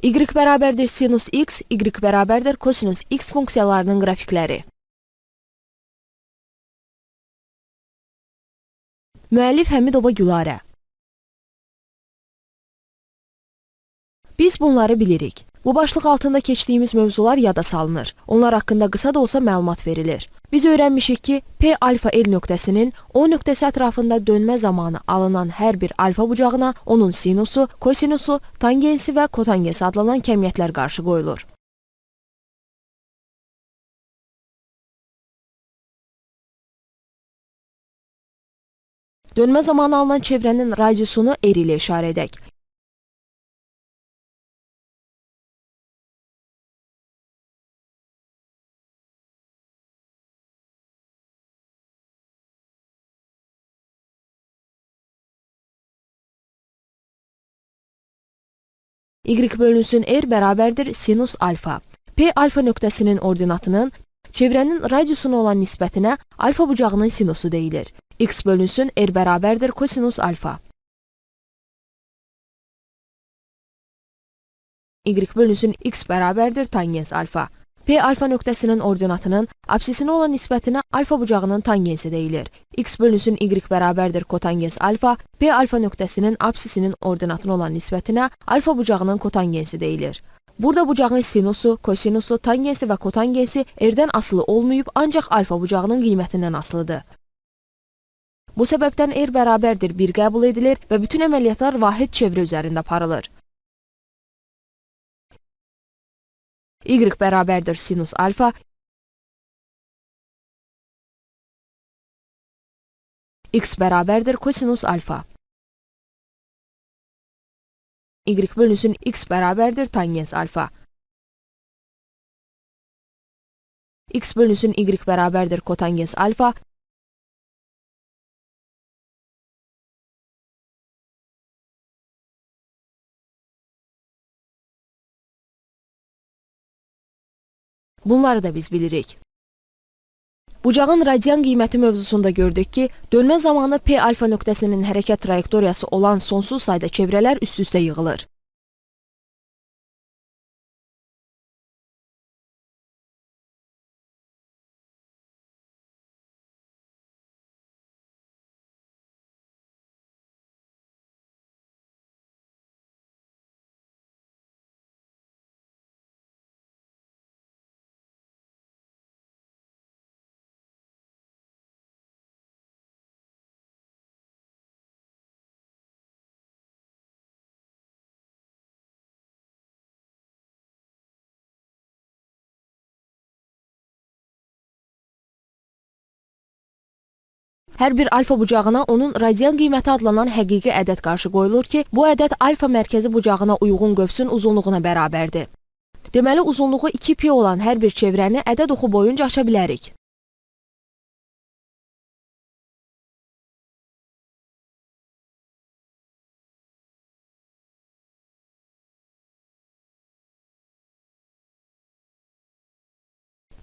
Y bərabərdir sinus x, y bərabərdir kosinus x funksiyalarının qrafikləri. Müəllif Həmidova Gülarə. Biz bunları bilirik. Bu başlıq altında keçdiyimiz mövzular yada salınır. Onlar haqqında qısa da olsa məlumat verilir. Biz öyrənmişik ki, P alfa L nöqtəsinin O nöqtəsi ətrafında dönmə zamanı alınan hər bir alfa bucağına onun sinusu, kosinusu, tangensi və kotangensi adlanan kəmiyyətlər qarşı qoyulur. Dönmə zamanı alınan çevrənin radiusunu R ilə işarə edək. Y bölünsün R bərabərdir sinus alfa. P alfa nöqtəsinin ordinatının çevrənin radiusuna olan nisbətinə alfa bucağının sinusu deyilir. X bölünsün R bərabərdir kosinus alfa. Y bölünsün X bərabərdir tangens alfa. P alfa nöqtəsinin ordinatının absisinə olan nisbətinə alfa bucağının tangensi deyilir. X bölünsün Y bərabərdir kotangens alfa. P alfa nöqtəsinin absisinin ordinatına olan nisbətinə alfa bucağının kotangensi deyilir. Burada bucağın sinusu, kosinusu, tangensi və kotangensi R-dən asılı olmayıb, ancaq alfa bucağının qiymətindən asılıdır. Bu səbəbdən R bərabərdir 1 qəbul edilir və bütün əməliyyatlar vahid çevrə üzərində aparılır. Y bərabərdir sinus alfa. X bərabərdir kosinus alfa. Y bölünsün X bərabərdir tangens alfa. X bölünsün Y bərabərdir kotangens alfa. Bunları da biz bilirik. Bucağın radian qiyməti mövzusunda gördük ki, dönmə zamanı P alfa nöqtəsinin hərəkət trayektoriyası olan sonsuz sayda çevrələr üst-üstə yığılır. Hər bir alfa bucağına onun radian qiyməti adlanan həqiqi ədəd qarşı qoyulur ki, bu ədəd alfa mərkəzi bucağına uyğun qövsün uzunluğuna bərabərdir. Deməli, uzunluğu 2pi olan hər bir çevrəni ədəd oxu boyunca aça bilərik.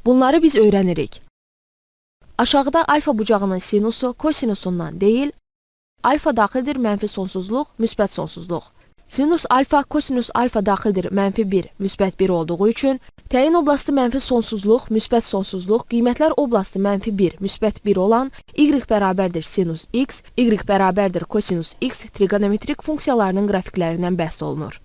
Bunları biz öyrənirik. Aşağıda alfa bucağının sinusu kosinusundan deyil, alfa daxildir mənfi sonsuzluq, müsbət sonsuzluq. Sinus alfa, kosinus alfa daxildir mənfi 1, müsbət 1 olduğu üçün, təyin oblasti mənfi sonsuzluq, müsbət sonsuzluq, qiymətlər oblasti mənfi 1, müsbət 1 olan Y bərabərdir sinus x, Y bərabərdir kosinus x trigonometrik funksiyalarının qrafiklərindən bəhs olunur.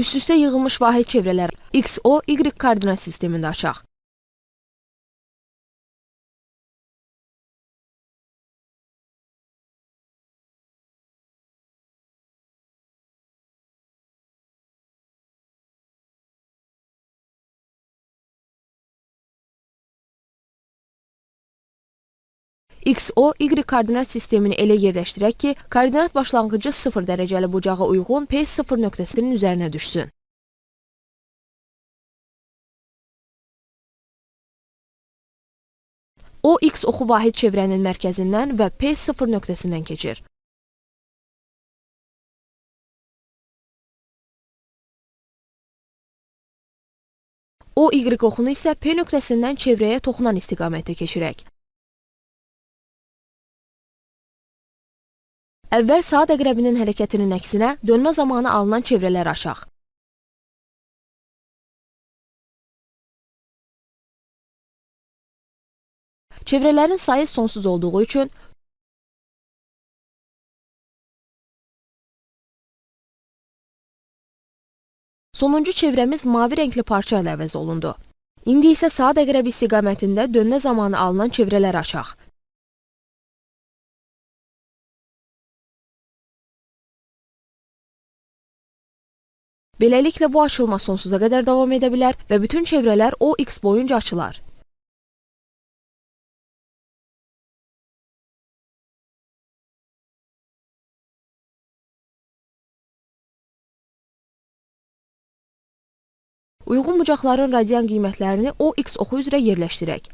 Üst-üstə yığılmış vahid çevrələr XO, Y koordinat sistemində açaq. XO, Y koordinat sistemini elə yerləşdirək ki, koordinat başlanğıcı 0 dərəcəli bucağa uyğun P0 nöqtəsinin üzərinə düşsün. O, X oxu vahid çevrənin mərkəzindən və P0 nöqtəsindən keçir. O, Y oxunu isə P nöqtəsindən çevrəyə toxunan istiqamətdə keçirək. Əvvəl saat əqrəbinin hərəkətinin əksinə dönmə zamanı alınan çevrələr aşaq. Çevrələrin sayı sonsuz olduğu üçün sonuncu çevrəmiz mavi rəngli parça ilə əvəz olundu. İndi isə saat əqrəbi istiqamətində dönmə zamanı alınan çevrələr aşaq. Beləliklə, bu açılma sonsuza qədər davam edə bilər və bütün çevrələr OX boyunca açılar. Uyğun bucaqların radian qiymətlərini OX oxu üzrə yerləşdirək.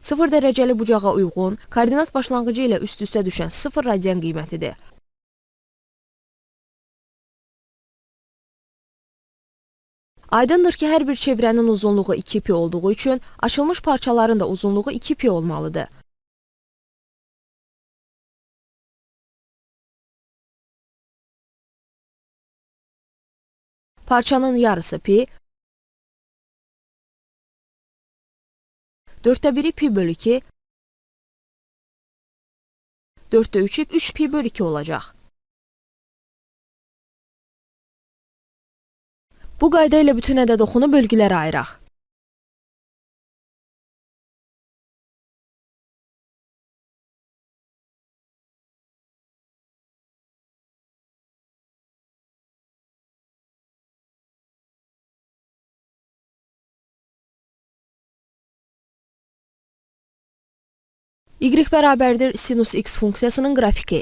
Sıfır dərəcəli bucağa uyğun, koordinat başlanğıcı ilə üst-üstə düşən 0 radian qiymətidir. Aydındır ki, hər bir çevrənin uzunluğu 2pi olduğu üçün açılmış parçaların da uzunluğu 2pi olmalıdır. Parçanın yarısı pi, 1/4 pi bölü 2, 3/4 3 pi bölü 2 olacaq. Bu qayda ilə bütün ədəd oxunu bölgülərə ayıraq. Y bərabərdir sinus x funksiyasının qrafiki.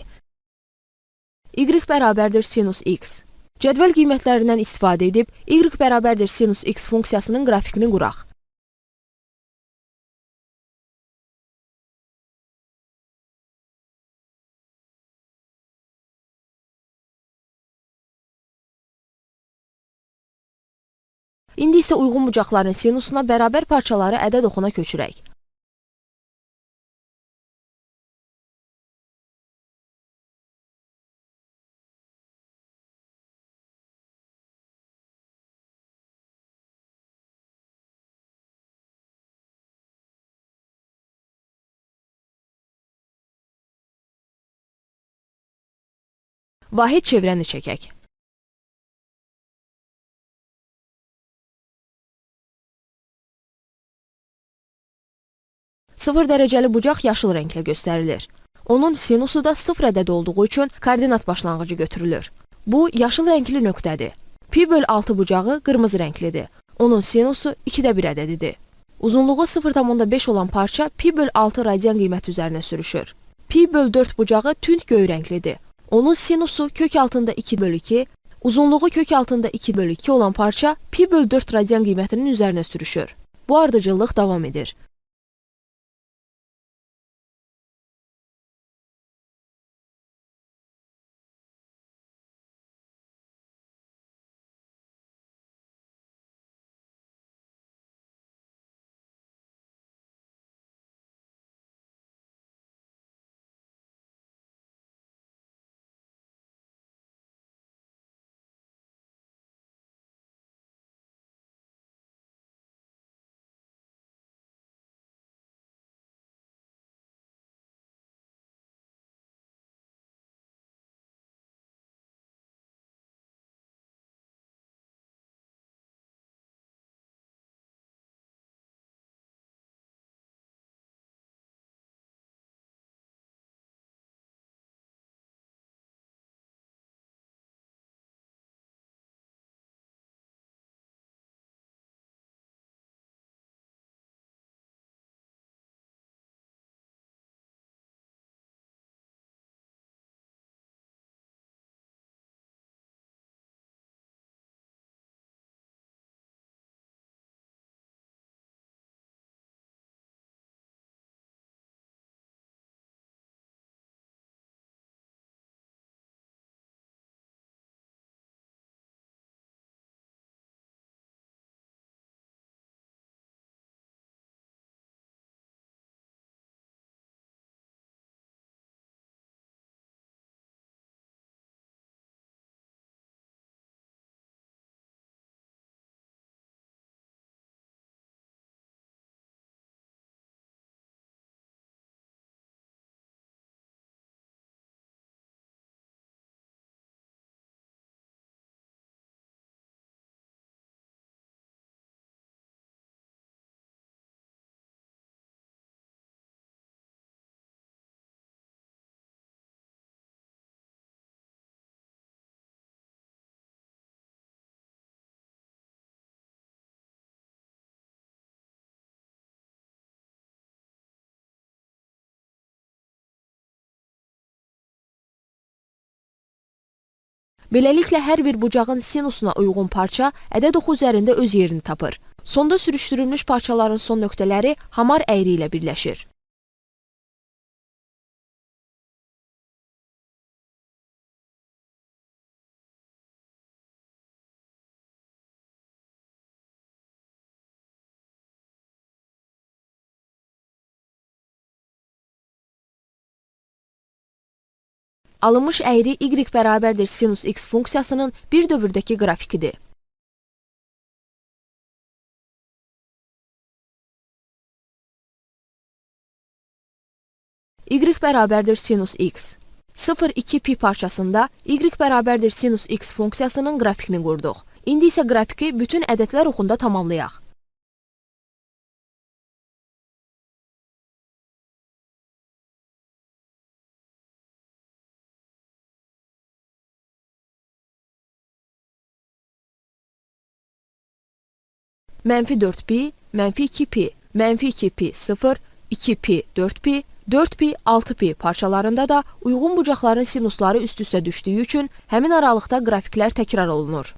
Y bərabərdir sinus x. Cədvəl qiymətlərindən istifadə edib, y bərabərdir sinus x funksiyasının qrafikini quraq. İndi isə uyğun bucaqların sinusuna bərabər parçaları ədəd oxuna köçürək. Vahid çevrəni çəkək. Sıfır dərəcəli bucaq yaşıl rənglə göstərilir. Onun sinusu da 0 ədəd olduğu üçün koordinat başlanğıcı götürülür. Bu, yaşıl rəngli nöqtədir. Pi böl 6 bucağı qırmızı rənglidir. Onun sinusu 2/1 ədədidir. Uzunluğu 0,5 olan parça pi böl 6 radian qiymət üzərinə sürüşür. Pi böl 4 bucağı tünd göy rənglidir. Onun sinusu kök altında 2/2, uzunluğu kök altında 2/2 olan parça pi böl 4 radian qiymətinin üzərinə sürüşür. Bu ardıcıllıq davam edir. Beləliklə, hər bir bucağın sinusuna uyğun parça ədəd oxu üzərində öz yerini tapır. Sonda sürüşdürülmüş parçaların son nöqtələri hamar əyri ilə birləşir. Alınmış əyri y bərabərdir sinus x funksiyasının bir dövrdəki qrafikidir. Y bərabərdir sinus x. 0,2 pi parçasında y bərabərdir sinus x funksiyasının qrafikini qurduq. İndi isə qrafiki bütün ədədlər oxunda tamamlayaq. Mənfi 4 pi, mənfi 2 pi, mənfi 2 pi 0, 2 pi 4 pi, 4 pi 6 pi parçalarında da uyğun bucaqların sinusları üst-üstə düşdüyü üçün həmin aralıqda qrafiklər təkrar olunur.